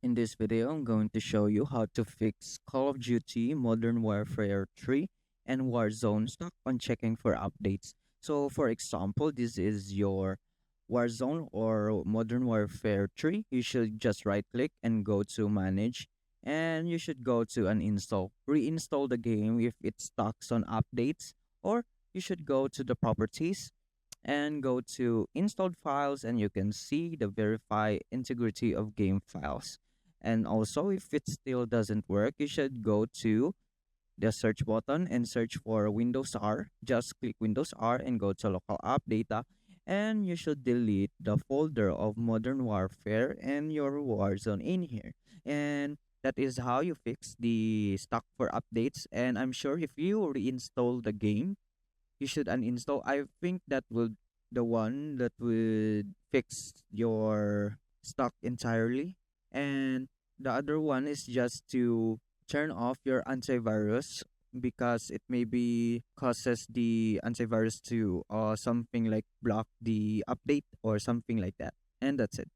In this video, I'm going to show you how to fix Call of Duty Modern Warfare 3 and Warzone stock on checking for updates. So for example, this is your Warzone or Modern Warfare 3. You should just right click and go to manage, and you should go to uninstall. Reinstall the game if it stocks on updates, or you should go to the properties and go to installed files, and you can see the verify integrity of game files. And also, if it still doesn't work, you should go to the search button and search for Windows R. Just click Windows R and go to local app data, and you should delete the folder of Modern Warfare and your Warzone in here. And that is how you fix the stock for updates. And I'm sure if you reinstall the game, you should uninstall. I think that will the one that would fix your stock entirely. And the other one is just to turn off your antivirus, because it maybe causes the antivirus to something like block the update or something like that. And that's it.